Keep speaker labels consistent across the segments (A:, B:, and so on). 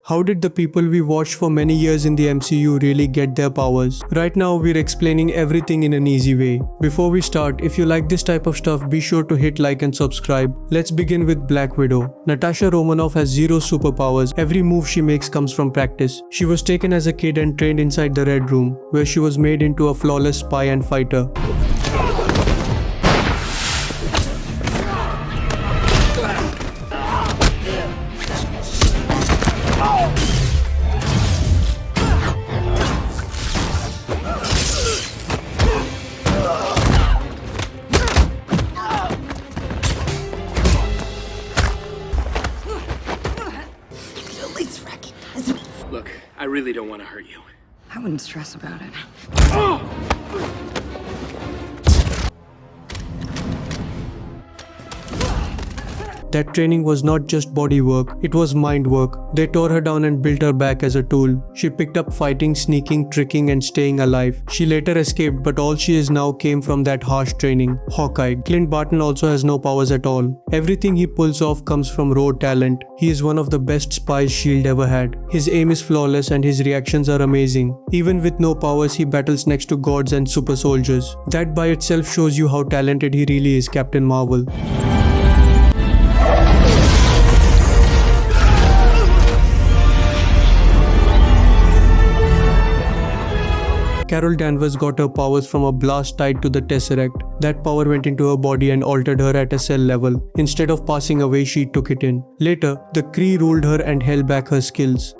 A: How did the people we watched for many years in the MCU really get their powers? Right now we're explaining everything in an easy way. Before we start, if you like this type of stuff, be sure to hit like and subscribe. Let's begin with Black Widow. Natasha Romanoff has zero superpowers. Every move she makes comes from practice. She was taken as a kid and trained inside the Red Room, where she was made into a flawless spy and fighter.
B: Look, I really don't want to hurt you.
C: I wouldn't stress about it.
A: That training was not just body work, it was mind work. They tore her down and built her back as a tool. She picked up fighting, sneaking, tricking and staying alive. She later escaped, but all she is now came from that harsh training. Hawkeye. Clint Barton also has no powers at all. Everything he pulls off comes from raw talent. He is one of the best spies S.H.I.E.L.D. ever had. His aim is flawless and his reactions are amazing. Even with no powers, he battles next to gods and super soldiers. That by itself shows you how talented he really is, Captain Marvel. Carol Danvers got her powers from a blast tied to the Tesseract. That power went into her body and altered her at a cell level. Instead of passing away, she took it in. Later, the Kree ruled her and held back her skills.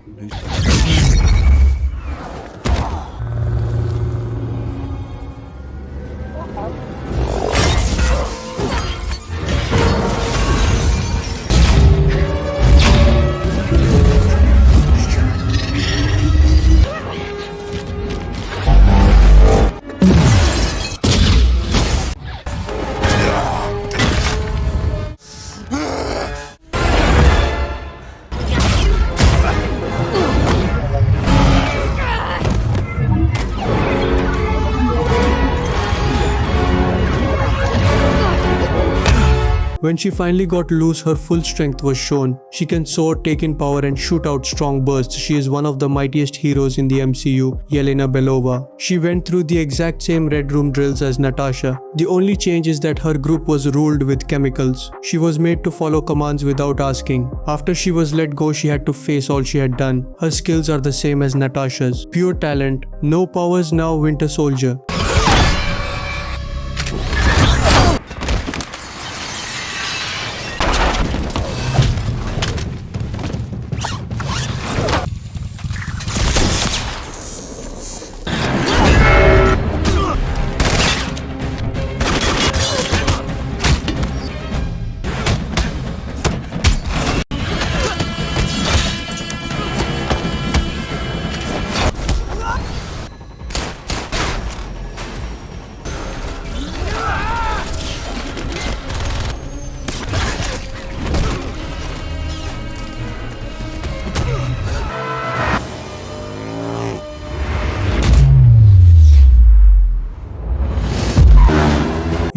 A: When she finally got loose, her full strength was shown. She can soar, take in power and shoot out strong bursts. She is one of the mightiest heroes in the MCU, Yelena Belova. She went through the exact same Red Room drills as Natasha. The only change is that her group was ruled with chemicals. She was made to follow commands without asking. After she was let go, she had to face all she had done. Her skills are the same as Natasha's. Pure talent, no powers, now Winter Soldier.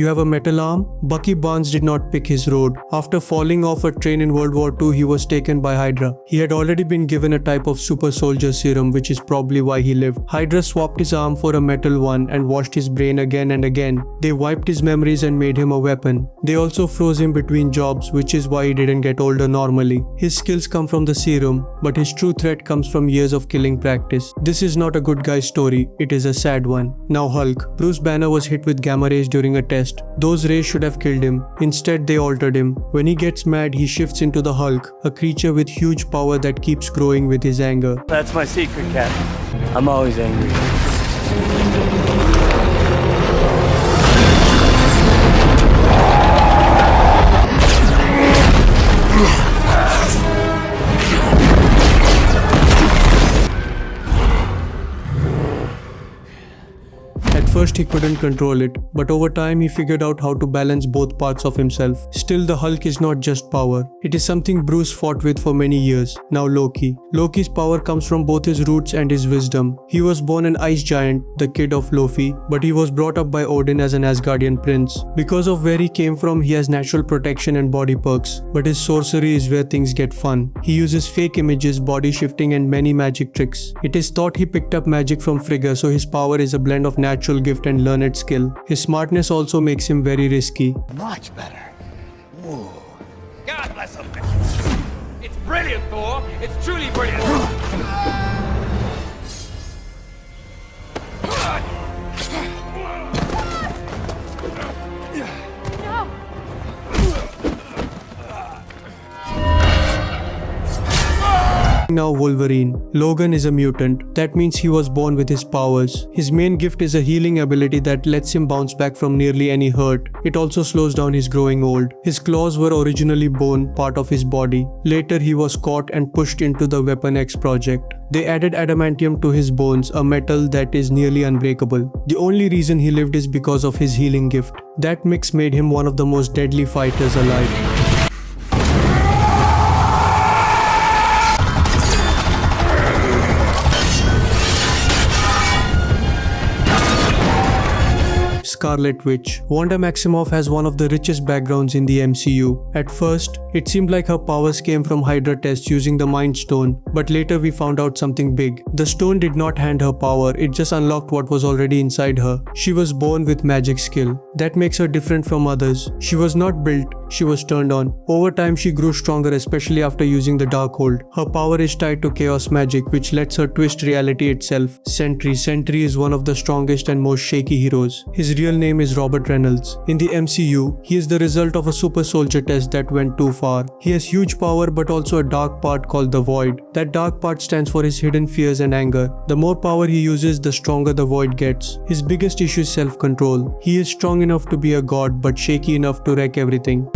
A: You have a metal arm? Bucky Barnes did not pick his road. After falling off a train in World War II, he was taken by Hydra. He had already been given a type of super soldier serum, which is probably why he lived. Hydra swapped his arm for a metal one and washed his brain again and again. They wiped his memories and made him a weapon. They also froze him between jobs, which is why he didn't get older normally. His skills come from the serum, but his true threat comes from years of killing practice. This is not a good guy story, it is a sad one. Now Hulk. Bruce Banner was hit with gamma rays during a test. Those rays should have killed him. Instead, they altered him. When he gets mad, he shifts into the Hulk, a creature with huge power that keeps growing with his anger.
D: That's my secret, Cap. I'm always angry.
A: first he couldn't control it, but over time he figured out how to balance both parts of himself. Still, the Hulk is not just power. It is something Bruce fought with for many years. Now Loki. Loki's power comes from both his roots and his wisdom. He was born an ice giant, the kid of Loki, but he was brought up by Odin as an Asgardian prince. Because of where he came from, he has natural protection and body perks, but his sorcery is where things get fun. He uses fake images, body shifting and many magic tricks. It is thought he picked up magic from Frigga, so his power is a blend of natural gift and learned skill. His smartness also makes him very risky.
E: Much better. Whoa.
F: God bless him. It's brilliant, Thor. It's truly brilliant.
A: Now Wolverine. Logan is a mutant. That means he was born with his powers. His main gift is a healing ability that lets him bounce back from nearly any hurt. It also slows down his growing old. His claws were originally bone, part of his body. Later he was caught and pushed into the Weapon X project. They added adamantium to his bones, a metal that is nearly unbreakable. The only reason he lived is because of his healing gift. That mix made him one of the most deadly fighters alive. Scarlet Witch. Wanda Maximoff has one of the richest backgrounds in the MCU. At first, it seemed like her powers came from Hydra tests using the Mind Stone, but later we found out something big. The stone did not hand her power, it just unlocked what was already inside her. She was born with magic skill. That makes her different from others. She was not built, she was turned on. Over time she grew stronger, especially after using the Darkhold. Her power is tied to chaos magic, which lets her twist reality itself. Sentry is one of the strongest and most shaky heroes. His real name is Robert Reynolds. In the MCU, he is the result of a super soldier test that went too far. He has huge power but also a dark part called the Void. That dark part stands for his hidden fears and anger. The more power he uses, the stronger the Void gets. His biggest issue is self-control. He is strong enough to be a god but shaky enough to wreck everything.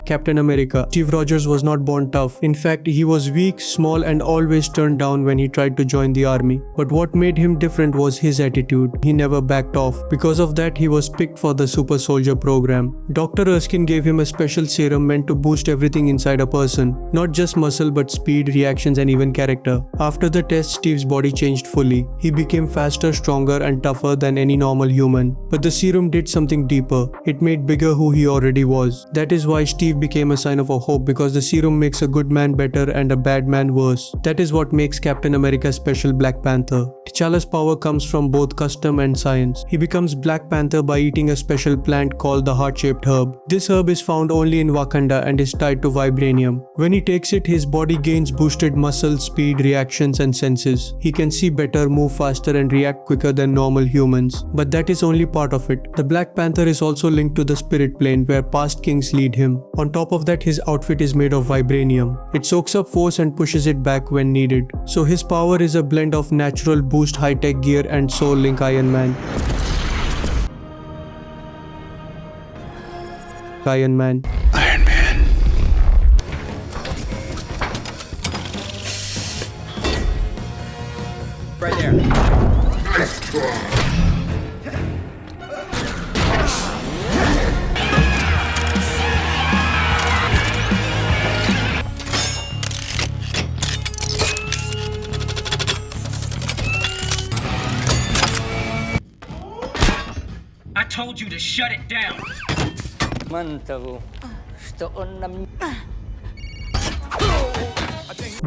A: Captain America. Steve Rogers was not born tough. In fact, he was weak, small and always turned down when he tried to join the army. But what made him different was his attitude. He never backed off. Because of that, he was picked for the Super Soldier program. Dr. Erskine gave him a special serum meant to boost everything inside a person. Not just muscle but speed, reactions and even character. After the test, Steve's body changed fully. He became faster, stronger and tougher than any normal human. But the serum did something deeper. It made bigger who he already was. That is why Steve became a sign of a hope, because the serum makes a good man better and a bad man worse. That is what makes Captain America special. Black Panther. T'Challa's power comes from both custom and science. He becomes Black Panther by eating a special plant called the heart-shaped herb. This herb is found only in Wakanda and is tied to vibranium. When he takes it, his body gains boosted muscle, speed, reactions and senses. He can see better, move faster and react quicker than normal humans. But that is only part of it. The Black Panther is also linked to the spirit plane where past kings lead him. On top of that, his outfit is made of vibranium. It soaks up force and pushes it back when needed. So his power is a blend of natural boost, high-tech gear and Soul Link Iron Man. Iron Man.
E: Iron Man.
F: Right there.
E: Nice try.
B: shut it down.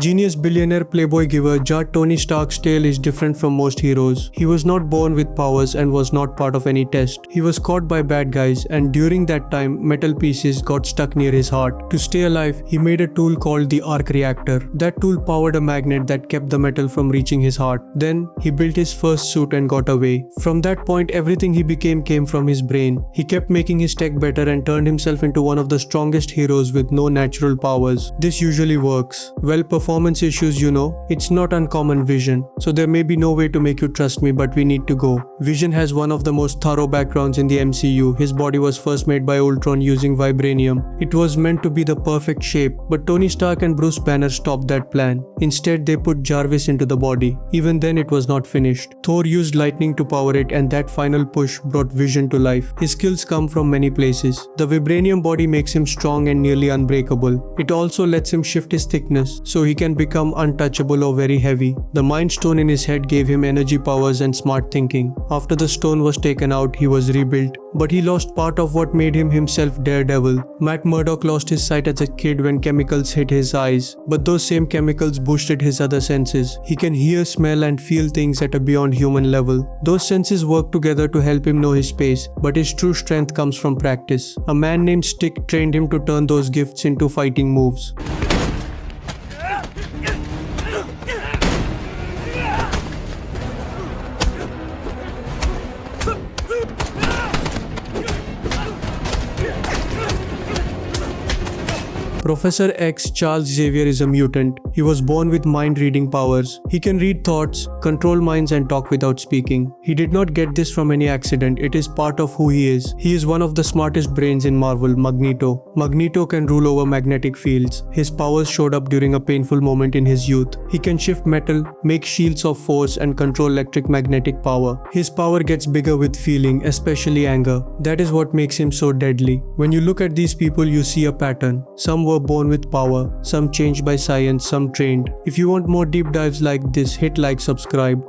A: Genius billionaire playboy giver Tony Stark's tale is different from most heroes. He was not born with powers and was not part of any test. He was caught by bad guys, and during that time metal pieces got stuck near his heart. To stay alive, he made a tool called the arc reactor. That tool powered a magnet that kept the metal from reaching his heart. Then he built his first suit and got away. From that point, everything he became came from his brain. He kept making his tech better and turned himself into one of the strongest heroes with no natural powers. This usually works. Well, performance issues, it's not uncommon. Vision. So there may be no way to make you trust me, but we need to go. Vision has one of the most thorough backgrounds in the MCU. His body was first made by Ultron using vibranium. It was meant to be the perfect shape, but Tony Stark and Bruce Banner stopped that plan. Instead, they put Jarvis into the body. Even then, it was not finished. Thor used lightning to power it, and that final push brought Vision to life. His skills come from many places. The vibranium body makes him strong and nearly unbreakable. It also lets him shift his thickness, so he can become untouchable or very heavy. The Mind Stone in his head gave him energy powers and smart thinking. After the stone was taken out, he was rebuilt, but he lost part of what made him himself Daredevil. Matt Murdock lost his sight as a kid when chemicals hit his eyes, but those same chemicals boosted his other senses. He can hear, smell, and feel things at a beyond human level. Those senses work together to help him know his space, but his true strength comes from practice. A man named Stick trained him to turn those gifts into fighting moves. Professor X Charles Xavier is a mutant. He was born with mind-reading powers. He can read thoughts, control minds, and talk without speaking. He did not get this from any accident. It is part of who he is. He is one of the smartest brains in Marvel, Magneto. Magneto can rule over magnetic fields. His powers showed up during a painful moment in his youth. He can shift metal, make shields of force, and control electric magnetic power. His power gets bigger with feeling, especially anger. That is what makes him so deadly. When you look at these people, you see a pattern. Some were born with power, some changed by science, some trained. If you want more deep dives like this, hit like, subscribe.